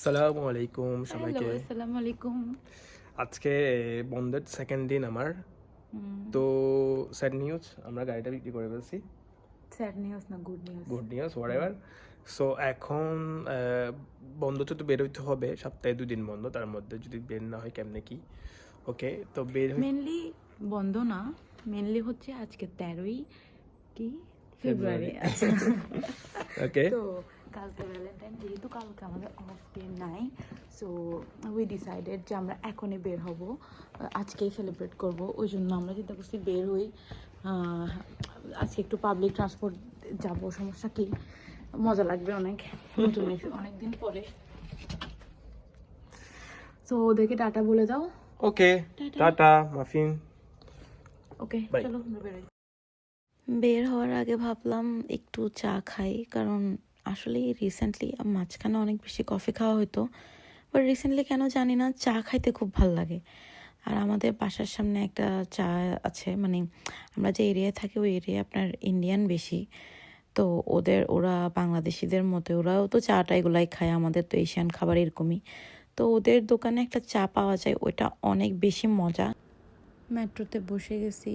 আসসালামু আলাইকুম হ্যালো, সবাইকে। আসসালামু আলাইকুম। আজকে বন্ধের সেকেন্ড দিন আমার। তো স্যাড নিউজ, আমরা গাড়িটা বিক্রি করে ফেলছি। স্যাড নিউজ না, good news. Good news whatever. So এখন বন্ধ তো বের হইতে হবে, সপ্তাহে 2 দিন বন্ধ, তার মধ্যে যদি বের না হয় কেমনে কি। ওকে, তো বের হই মেনলি বন্ধ না, মেনলি হচ্ছে আজকে 13ই কি ফেব্রুয়ারি। ফেব্রুয়ারি। আচ্ছা, ওকে, তো কালকে ভ্যালেন্টাইন, যেহেতু কালকে আমাদের অফ ডে নাই, সো উই ডিসাইডেড যে আমরা এখনই বের হব, আজকেই সেলিব্রেট করব। ওই জন্য আমরা চিন্তা করছি বের হই, আজকে একটু পাবলিক ট্রান্সপোর্ট যাব, সমস্যা কি, মজা লাগবে অনেক, নতুন অনেক দিন পরে। তো ওদেরকে টাটা বলে দাও। ওকে, টাটা মাফিন। ওকে, Bye. চলো আমরা বেরোই। বের হওয়ার আগে ভাবলাম একটু চা খাই, কারণ আসলে রিসেন্টলি মাঝখানে অনেক বেশি কফি খাওয়া হতো, বাট রিসেন্টলি কেন জানি না চা খাইতে খুব ভাল লাগে। আর আমাদের বাসার সামনে একটা চা আছে, মানে আমরা যে এরিয়ায় থাকি ওই এরিয়ায় আপনার ইন্ডিয়ান বেশি, তো ওরা বাংলাদেশিদের মতো ওরাও তো চাটা এগুলাই খায়, আমাদের তো এশিয়ান খাবার এরকমই। তো ওদের দোকানে একটা চা পাওয়া যায়, ওইটা অনেক বেশি মজা। মেট্রোতে বসে গেছি,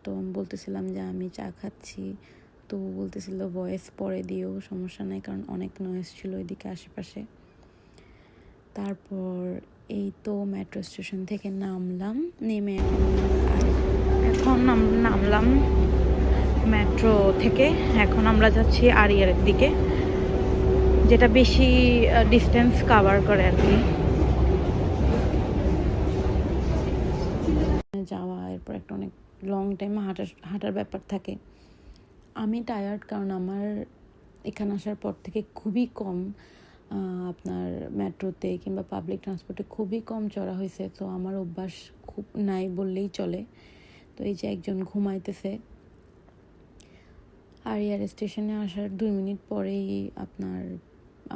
তো আমি বলতেছিলাম যে আমি চা খাচ্ছি, তো বলতেছিল ভয়েস পরে দিও, সমস্যা নাই, কারণ অনেক নয়েজ ছিল এদিকে আশেপাশে। তারপর এই তো মেট্রো স্টেশন থেকে নামলাম, নেমে এখন নামলাম মেট্রো থেকে, এখন আমরা যাচ্ছি আরিয়ারের দিকে, যেটা বেশি ডিস্টেন্স কাভার করে আর কি। যাওয়া, এরপর একটা অনেক লং টাইম হাঁটার ব্যাপার থাকে। আমি টায়ার্ড, কারণ আমার এখানে আসার পর থেকে খুবই কম আপনার মেট্রোতে কিংবা পাবলিক ট্রান্সপোর্টে খুবই কম চড়া হয়েছে, তো আমার অভ্যাস খুব নাই বললেই চলে। তো এই যে একজন ঘুমাইতেছে, আরিয়ার স্টেশনে আসার 2 মিনিট পরেই আপনার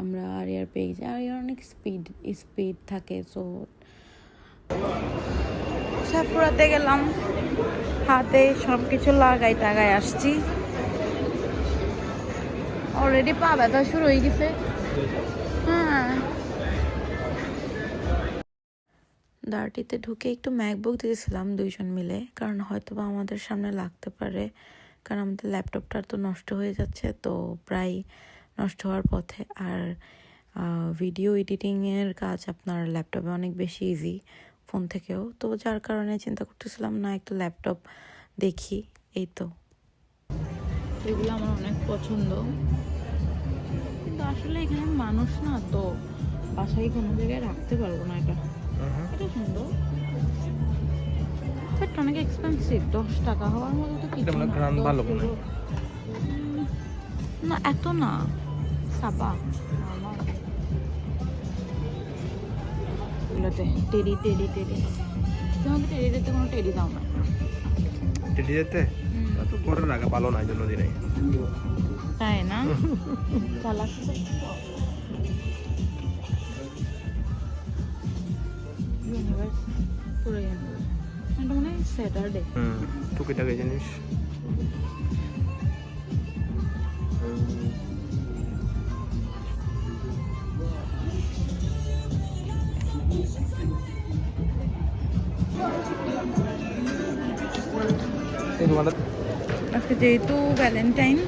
আমরা আরিয়ার পেয়ে যাই। আরিয়ার অনেক স্পিড থাকে, সো সাপুরাতে গেলাম, হাতে সব কিছু লাগাই টাগাই আসছি। অলরেডি পা ব্যথা শুরু হয়ে গেছে। হ্যাঁ, ডার্টিতে ঢুকে একটু ম্যাকবুক দিয়েছিলাম 2জন মিলে, কারণ হয়তো বা আমাদের সামনে লাগতে পারে, কারণ আমাদের ল্যাপটপটা তো নষ্ট হয়ে যাচ্ছে, তো প্রায় নষ্ট হওয়ার পথে। আর ভিডিও এডিটিংয়ের কাজ আপনার ল্যাপটপে অনেক বেশি ইজি ফোন থেকেও, তো যার কারণে চিন্তা করতেছিলাম না একটা ল্যাপটপ দেখি। এই তো এগুলো আমার অনেক পছন্দ, কিন্তু আসলে এখানে মানুষ না, তো বাসায় কোনো জায়গায় রাখতে পারবো না। এটা এটা সুন্দর, বাট অনেক এক্সপেন্সিভ। 10 টাকা হওয়ার মতো তো কিছু না। গ্রান ভালো মনে হয়। না, এত না, সাবা এগুলোতে টেডি টেডি টেডি, তোমাকে টেডিতে কোনো টেডি দাও না। টেডি যেতে তো পরে রাখা ভালো না, এই জন্য দিনে তাই না? চালাক ইউনিভার্স, পুরো ইউনিভার্স। এটা মনে হয় স্যাটারডে। টুকিটাকি জিনিস। আজকে যেহেতু ভ্যালেন্টাইন,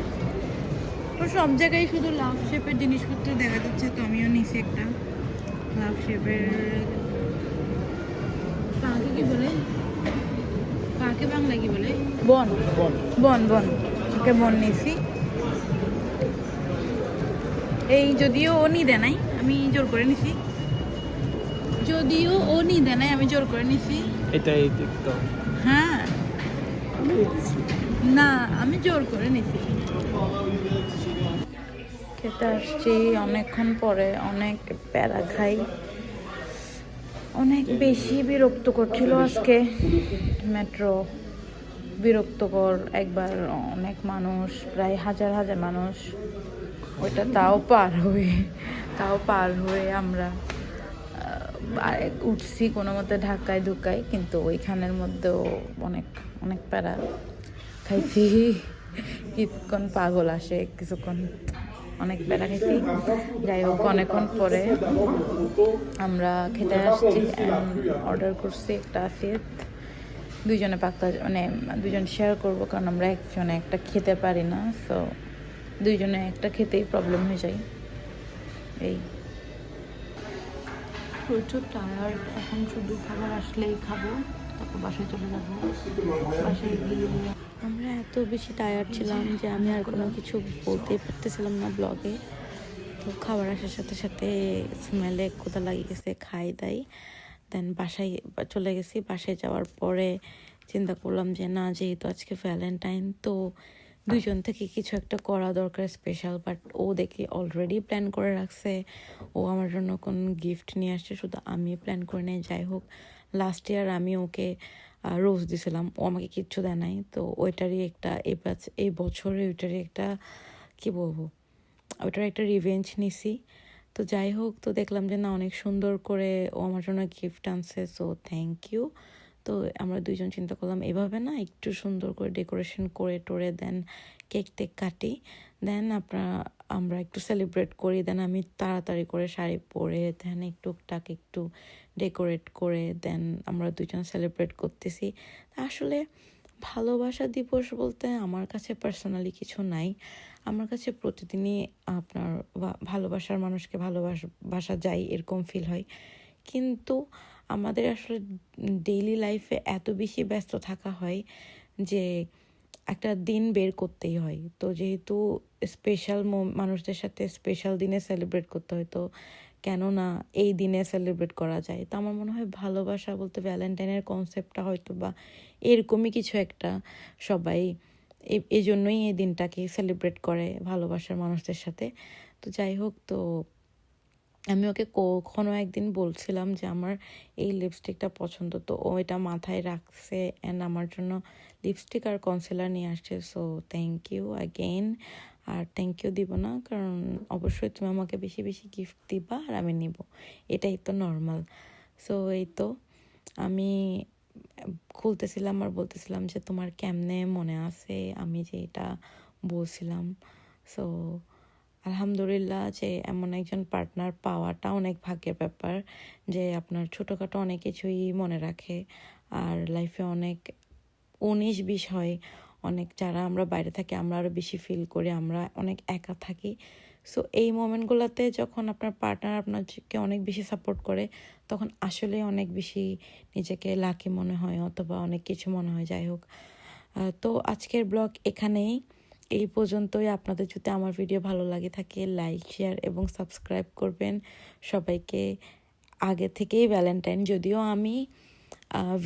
তো সব জায়গায় শুধু লাভ শেপের জিনিসপত্র দেখা যাচ্ছে, তো আমিও নিছি একটা লাভ শেপের। কাকে কি বলে, কাকে বাংলা কি বলে, বন বন বন, ওকে বন নিছি। এই যদিও ও নিদে নাই, আমি জোর করে নিছি, যদিও ও নিদে নাই, আমি জোর করে নিছি। এটাই দেখতো। হ্যাঁ, না, আমি জোর করে নিছি। খেতে আসছি অনেকক্ষণ পরে, অনেক প্যারা খাই, অনেক বেশি বিরক্ত করছিল আজকে মেট্রো, বিরক্তকর একবার। অনেক মানুষ, প্রায় হাজার হাজার মানুষ, ওইটা তাও পার হয়ে আমরা উঠছি কোনো মতে ধাক্কায় ধুক্কায়, কিন্তু ওইখানের মধ্যেও অনেক অনেক প্যারা খাইছি। কিছুক্ষণ পাগল আসে, কিছুক্ষণ অনেক বেলা খেয়েছি। যাই হোক, অনেকক্ষণ পরে আমরা খেতে আসছি, অর্ডার করছি একটা ফেদ। দুইজনে পাক্তা, মানে দুজন শেয়ার করবো, কারণ আমরা একজনে একটা খেতে পারি না, সো দুইজনে একটা খেতেই প্রবলেম হয়ে যায়। এই প্রচুর টায়ার্ড, এখন শুধু খাবার আসলেই খাবো, তারপর বাসায় চলে যাবো। বাসায় গিয়ে আমরা এত বেশি টায়ার্ড ছিলাম যে আমি আর কোনো কিছু বলতেই পারতেছিলাম না ব্লগে। তো খাবার আসার সাথে সাথে স্মেলে কোথা লাগিয়ে গেছে, খাই দাই, দেন বাসায় চলে গেছি। বাসায় যাওয়ার পরে চিন্তা করলাম যে না, যেহেতু আজকে ভ্যালেন্টাইন, তো দুইজন থেকে কিছু একটা করা দরকার স্পেশাল। বাট ও দেখি অলরেডি প্ল্যান করে রাখছে, ও আমার জন্য কোন গিফট নিয়ে আসছে, শুধু আমি প্ল্যান করে নেই। যাই হোক, লাস্ট ইয়ার আমি ওকে রোজ দিছিলাম, ও আমাকে কিচ্ছু দেয় নাই, তো ওইটারই একটা এই বছরে ওইটারই একটা কি বলবো, ওইটার একটা রিভেঞ্জ নিছি। তো যাই হোক, তো দেখলাম যে না, অনেক সুন্দর করে ও আমার জন্য গিফট আনছে, সো থ্যাংক ইউ। তো আমরা দুইজন চিন্তা করলাম এভাবে না একটু সুন্দর করে ডেকোরেশন করে টোরে দেন কেক টেক কাটি, দেন আমরা একটু সেলিব্রেট করি। দেন আমি তাড়াতাড়ি করে শাড়ি পরে দেন টুকটাক একটু ডেকোরেট করে দেন আমরা দুজন সেলিব্রেট করতেছি। আসলে ভালোবাসা দিবস বলতে আমার কাছে পার্সোনালি কিছু নাই। আমার কাছে প্রতিদিনই আপনার ভালোবাসার মানুষকে ভালোবাসা যায় এরকম ফিল হয়। কিন্তু আমাদের আসলে ডেইলি লাইফে এত বেশি ব্যস্ত থাকা হয় যে একটা দিন বের করতেই হয়। তো যেহেতু স্পেশাল মানুষদের সাথে স্পেশাল দিনে সেলিব্রেট করতে হয়, তো কেন না এই দিনে সেলিব্রেট করা যায়। তো আমার মনে হয় ভালোবাসা বলতে ভ্যালেন্টাইনের কনসেপ্টটা হয়তো বা এরকমই কিছু একটা। সবাই এই জন্যই এই দিনটাকে সেলিব্রেট করে ভালোবাসার মানুষদের সাথে। তো যাই হোক, তো আমি ওকে কখনো একদিন বলছিলাম যে আমার এই লিপস্টিকটা পছন্দ, তো ও এটা মাথায় রাখছে অ্যান্ড আমার জন্য লিপস্টিক আর কনসিলার নিয়ে আসছে। So thank you again. আর থ্যাংক ইউ দিব না, কারণ অবশ্যই তুমি আমাকে বেশি বেশি গিফট দিবা আর আমি নিব, এটাই তো নর্মাল। সো এই তো আমি খুলতেছিলাম আর বলতেছিলাম যে তোমার কেমনে মনে আছে আমি যে এটা বলছিলাম। সো আলহামদুলিল্লাহ যে এমন একজন পার্টনার পাওয়াটা অনেক ভাগ্যের ব্যাপার, যে আপনার ছোটোখাটো অনেক কিছুই মনে রাখে আর লাইফে অনেক 19-20 হয়। অনেক যারা আমরা বাইরে থাকি আমরা আরও বেশি ফিল করি, আমরা অনেক একা থাকি। সো এই মোমেন্টগুলোতে যখন আপনার পার্টনার আপনাকে অনেক বেশি সাপোর্ট করে, তখন আসলে অনেক বেশি নিজেকে লাকি মনে হয় অথবা অনেক কিছু মনে হয়। যাই হোক, তো আজকের ব্লগ এখানেই, এই পর্যন্তই। আপনাদের যদি আমার ভিডিও ভালো লাগে থাকে লাইক শেয়ার এবং সাবস্ক্রাইব করবেন। সবাইকে আগে থেকেই ভ্যালেন্টাইন, যদিও আমি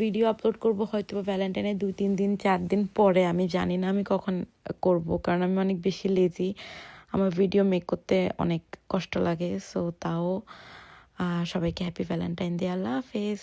ভিডিও আপলোড করব হয়তো বা ভ্যালেন্টাইনের 2-3 দিন 4 দিন পরে, আমি জানি না আমি কখন করব, কারণ আমি অনেক বেশি লেজি, আমার ভিডিও মেক করতে অনেক কষ্ট লাগে। সো তাও সবাইকে হ্যাপি ভ্যালেন্টাইন ডে। আল্লাহ হাফেজ।